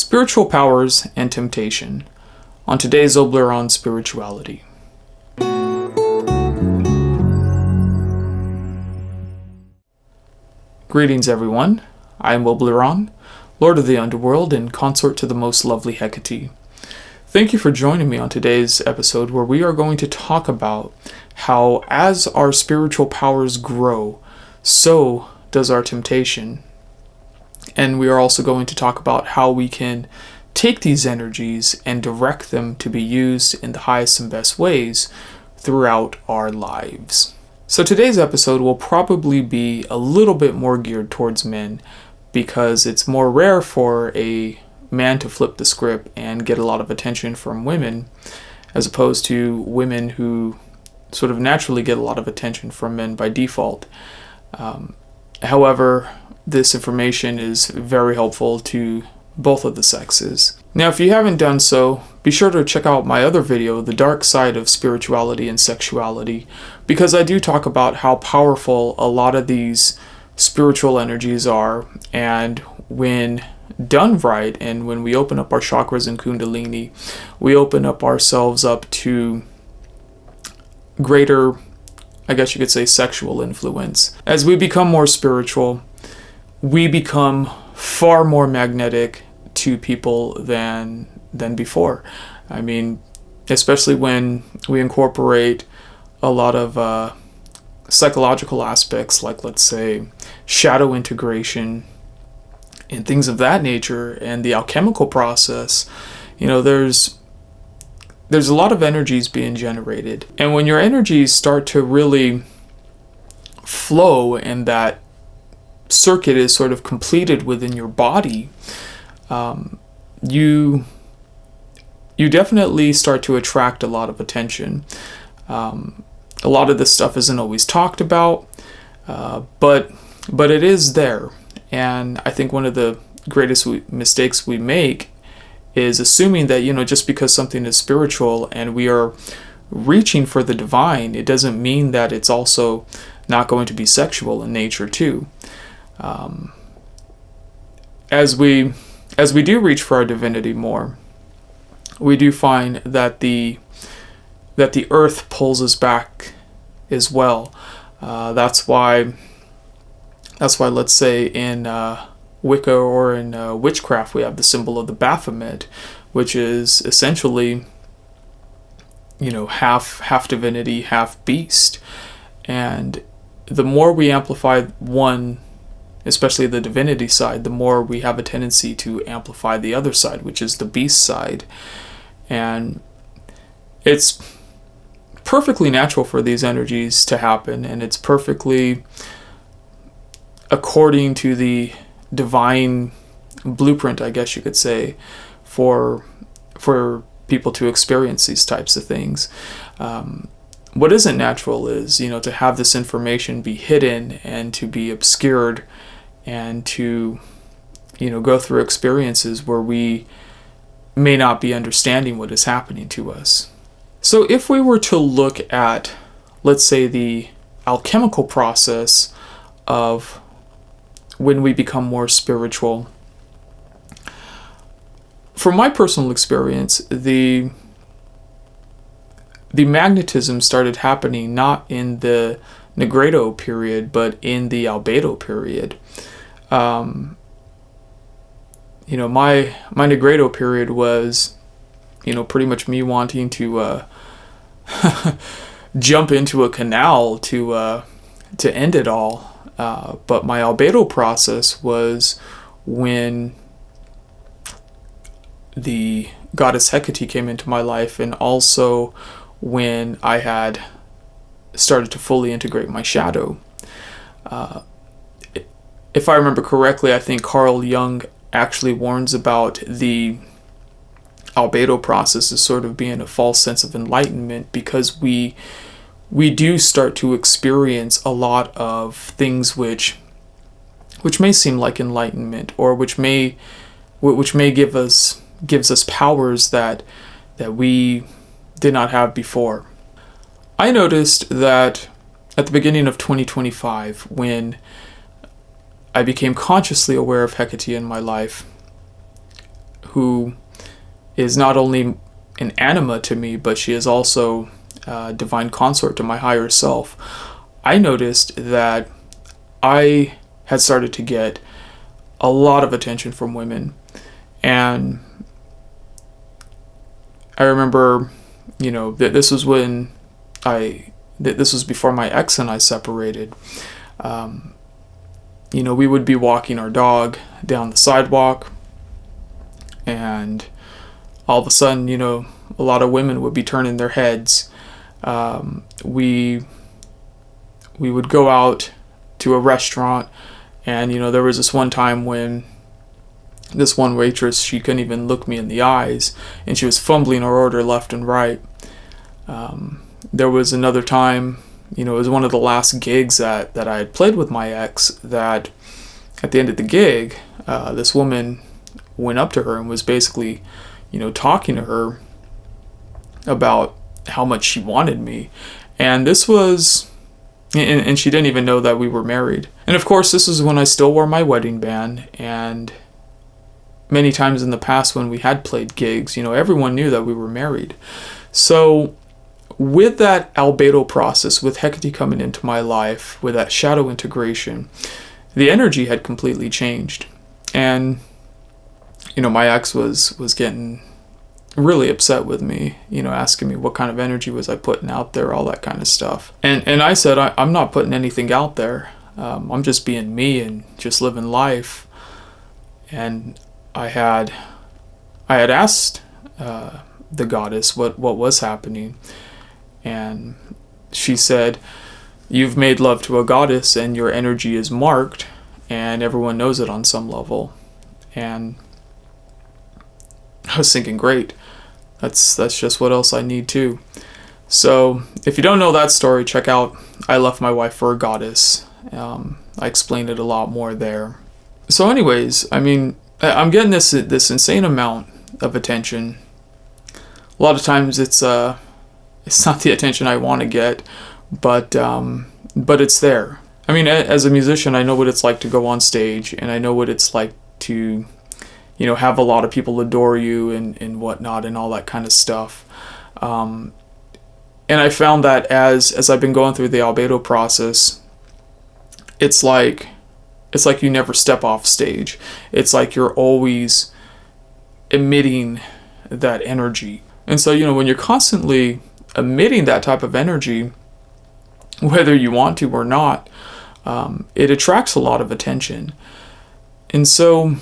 Spiritual powers and temptation. On today's Obleron Spirituality. Greetings everyone, I am Obleron, Lord of the Underworld and consort to the most lovely Hecate. Thank you for joining me on today's episode where we are going to talk about how as our spiritual powers grow, so does our temptation. And we are also going to talk about how we can take these energies and direct them to be used in the highest and best ways throughout our lives. So today's episode will probably be a little bit more geared towards men because it's more rare for a man to flip the script and get a lot of attention from women as opposed to women who sort of naturally get a lot of attention from men by default. However, this information is very helpful to both of the sexes. Now, if you haven't done so, be sure to check out my other video, The Dark Side of Spirituality and Sexuality, because I do talk about how powerful a lot of these spiritual energies are, and when done right, and when we open up our chakras and kundalini, we open up ourselves up to greater, I guess you could say, sexual influence. As we become more spiritual, we become far more magnetic to people than before. I mean, especially when we incorporate a lot of psychological aspects, like let's say shadow integration and things of that nature, and the alchemical process. You know, there's a lot of energies being generated, and when your energies start to really flow and that circuit is sort of completed within your body, you definitely start to attract a lot of attention. A lot of this stuff isn't always talked about, but it is there. And I think one of the greatest mistakes we make is assuming that, just because something is spiritual and we are reaching for the divine, it doesn't mean that it's also not going to be sexual in nature too. As we do reach for our divinity more, we do find that the earth pulls us back as well. That's why let's say in Wicca or in witchcraft we have the symbol of the Baphomet, which is essentially half divinity, half beast. And the more we amplify one, especially the divinity side, the more we have a tendency to amplify the other side, which is the beast side. And it's perfectly natural for these energies to happen, and it's perfectly according to the divine blueprint, I guess you could say, for people to experience these types of things. What isn't natural is, to have this information be hidden and to be obscured and to, go through experiences where we may not be understanding what is happening to us. So if we were to look at, let's say, the alchemical process of when we become more spiritual, from my personal experience, the magnetism started happening not in the Negredo period, but in the Albedo period. My Negredo period was, pretty much me wanting to jump into a canal to end it all. But my Albedo process was when the goddess Hecate came into my life, and also when I had started to fully integrate my shadow. If I remember correctly, I think Carl Jung actually warns about the Albedo process as sort of being a false sense of enlightenment, because we do start to experience a lot of things which may seem like enlightenment, or which may gives us powers that we did not have before. I noticed that at the beginning of 2025, when I became consciously aware of Hecate in my life, who is not only an anima to me, but she is also divine consort to my higher self, I noticed that I had started to get a lot of attention from women. And I remember, that this was when this was before my ex and I separated. We would be walking our dog down the sidewalk, and all of a sudden, a lot of women would be turning their heads. We would go out to a restaurant, and there was this one time when this one waitress, she couldn't even look me in the eyes, and she was fumbling her order left and right. There was another time, it was one of the last gigs that I had played with my ex, that at the end of the gig, this woman went up to her and was basically, talking to her about how much she wanted me. And this was, and she didn't even know that we were married. And of course, this is when I still wore my wedding band, and many times in the past when we had played gigs, everyone knew that we were married. So with that albedo process, with Hecate coming into my life, with that shadow integration, the energy had completely changed. And, my ex was getting really upset with me, asking me what kind of energy was I putting out there, all that kind of stuff. And I said, I'm not putting anything out there. I'm just being me and just living life. And I had asked the goddess what was happening, and she said, "You've made love to a goddess, and your energy is marked, and everyone knows it on some level." And I was thinking, great, that's just what else I need too. So if you don't know that story, check out I Left My Wife for a Goddess. I explained it a lot more there. So anyways, I'm getting this insane amount of attention. A lot of times it's not the attention I want to get, but it's there. As a musician, I know what it's like to go on stage, and I know what it's like to, have a lot of people adore you and whatnot and all that kind of stuff. And I found that as I've been going through the albedo process, it's like you never step off stage. It's like you're always emitting that energy. And so, when you're constantly emitting that type of energy, whether you want to or not, it attracts a lot of attention. And so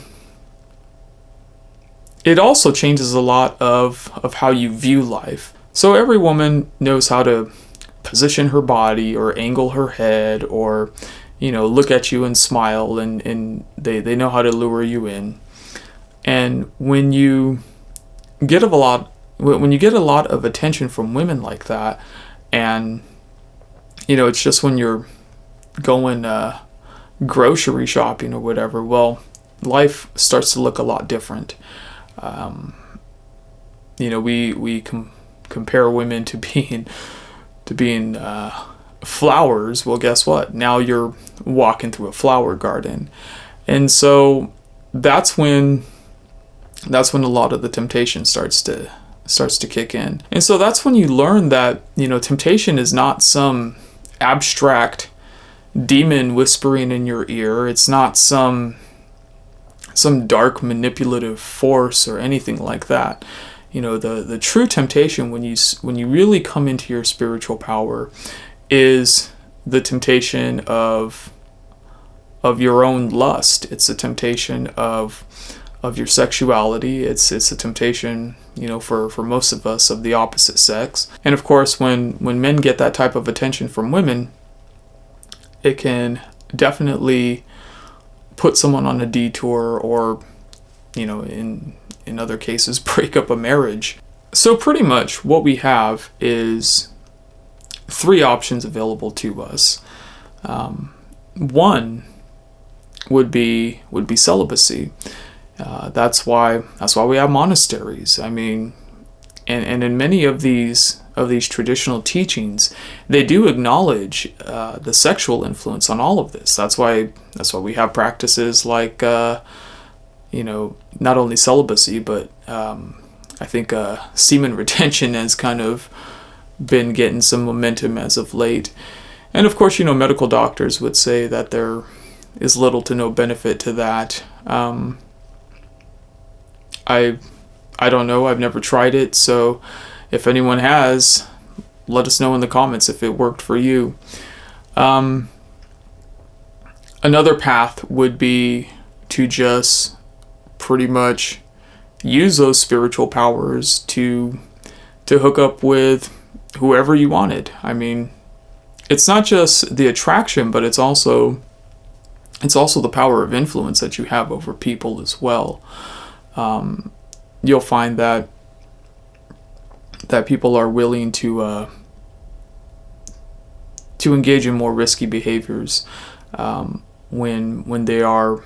it also changes a lot of how you view life. So every woman knows how to position her body or angle her head or, look at you and smile, and they know how to lure you in. And when you get a lot of attention from women like that, and it's just when you're going grocery shopping or whatever, well, life starts to look a lot different. We compare women to being flowers. Well, guess what? Now you're walking through a flower garden. And so that's when a lot of the temptation starts to kick in. And so that's when you learn that, temptation is not some abstract demon whispering in your ear. It's not some dark manipulative force or anything like that. The true temptation, when you really come into your spiritual power, is the temptation of your own lust. It's the temptation of your sexuality. It's a temptation, for most of us, of the opposite sex. And of course, when men get that type of attention from women, it can definitely put someone on a detour, or, in other cases, break up a marriage. So pretty much what we have is 3 options available to us. One would be celibacy. That's why we have monasteries. And in many of these traditional teachings, they do acknowledge the sexual influence on all of this. That's why we have practices like not only celibacy, but I think semen retention has kind of been getting some momentum as of late. And of course, medical doctors would say that there is little to no benefit to that. I don't know. I've never tried it. So if anyone has, let us know in the comments if it worked for you. Another path would be to just pretty much use those spiritual powers to hook up with whoever you wanted. I mean, it's not just the attraction, but it's also the power of influence that you have over people as well. You'll find that people are willing to engage in more risky behaviors when they are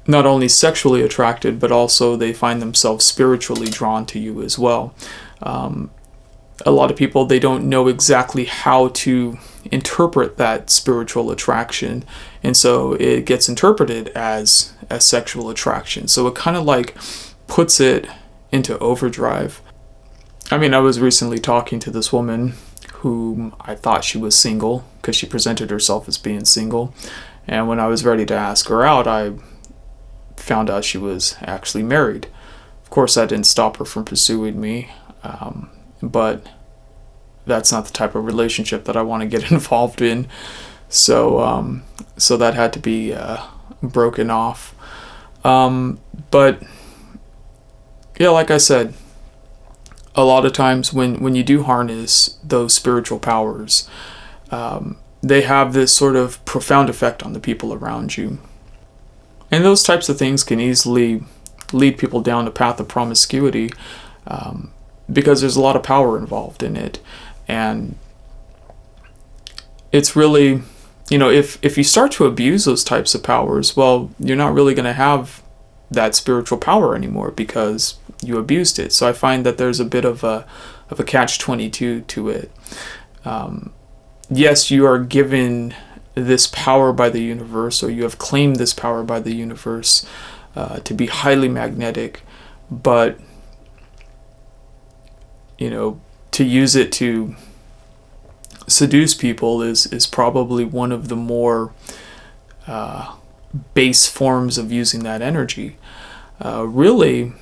not only sexually attracted, but also they find themselves spiritually drawn to you as well. A lot of people, they don't know exactly how to interpret that spiritual attraction, and so it gets interpreted as sexual attraction. So it kind of like puts it into overdrive. I mean, I was recently talking to this woman whom I thought she was single because she presented herself as being single, and when I was ready to ask her out, I found out she was actually married. Of course, that didn't stop her from pursuing me, but that's not the type of relationship that I want to get involved in. So that had to be broken off. But yeah, like I said, a lot of times when you do harness those spiritual powers, they have this sort of profound effect on the people around you. And those types of things can easily lead people down a path of promiscuity, because there's a lot of power involved in it. And it's really, if you start to abuse those types of powers, well, you're not really going to have that spiritual power anymore because you abused it. So I find that there's a bit of a catch-22 to it. Yes, you are given this power by the universe, or you have claimed this power by the universe to be highly magnetic, but to use it to seduce people is probably one of the more base forms of using that energy. Really,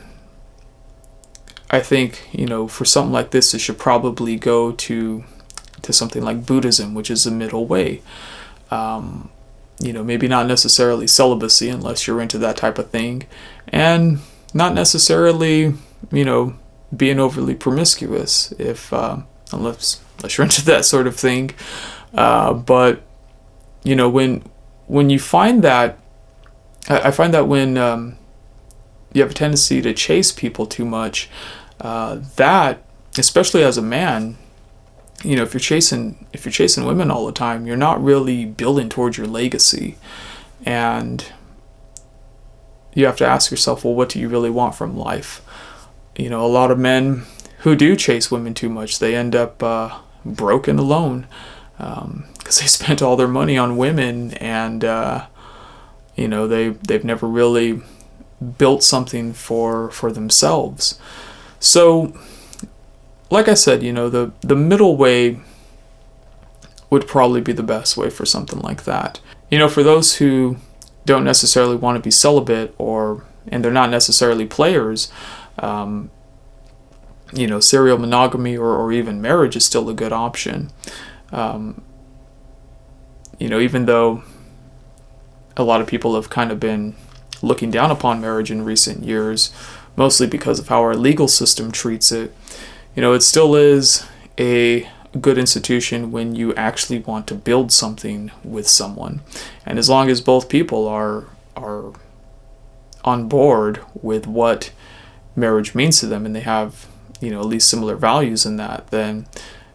I think, for something like this, it should probably go to something like Buddhism, which is the middle way. Maybe not necessarily celibacy unless you're into that type of thing, and not necessarily, being overly promiscuous unless you're into that sort of thing. But when you find that, I find that when you have a tendency to chase people too much, that, especially as a man, if you're chasing women all the time, you're not really building towards your legacy. And you have to ask yourself, well, what do you really want from life? A lot of men who do chase women too much, they end up broken alone, because they spent all their money on women, and they've never really built something for themselves. So, like I said, the middle way would probably be the best way for something like that. For those who don't necessarily want to be celibate, and they're not necessarily players, serial monogamy or even marriage is still a good option. Even though a lot of people have kind of been looking down upon marriage in recent years, mostly because of how our legal system treats it, it still is a good institution when you actually want to build something with someone. And as long as both people are on board with what marriage means to them, and they have at least similar values in that, then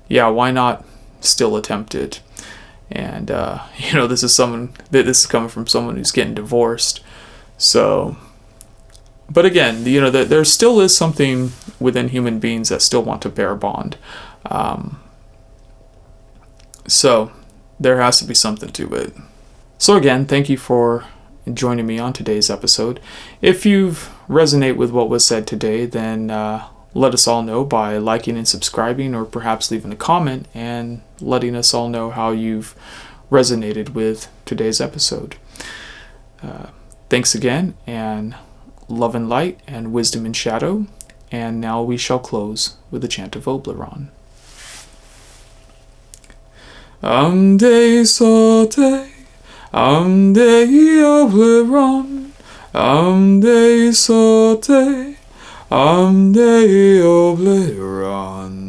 yeah, why not still attempt it? And this is coming from someone who's getting divorced. So, but again, there still is something within human beings that still want to bear bond. So there has to be something to it. So again, thank you for joining me on today's episode. If you've resonate with what was said today, then let us all know by liking and subscribing, or perhaps leaving a comment and letting us all know how you've resonated with today's episode. Thanks again, and love and light and wisdom and shadow. And now we shall close with a chant of Obleron. Amde sote, amde Obleron, amde sote, amde Obleron.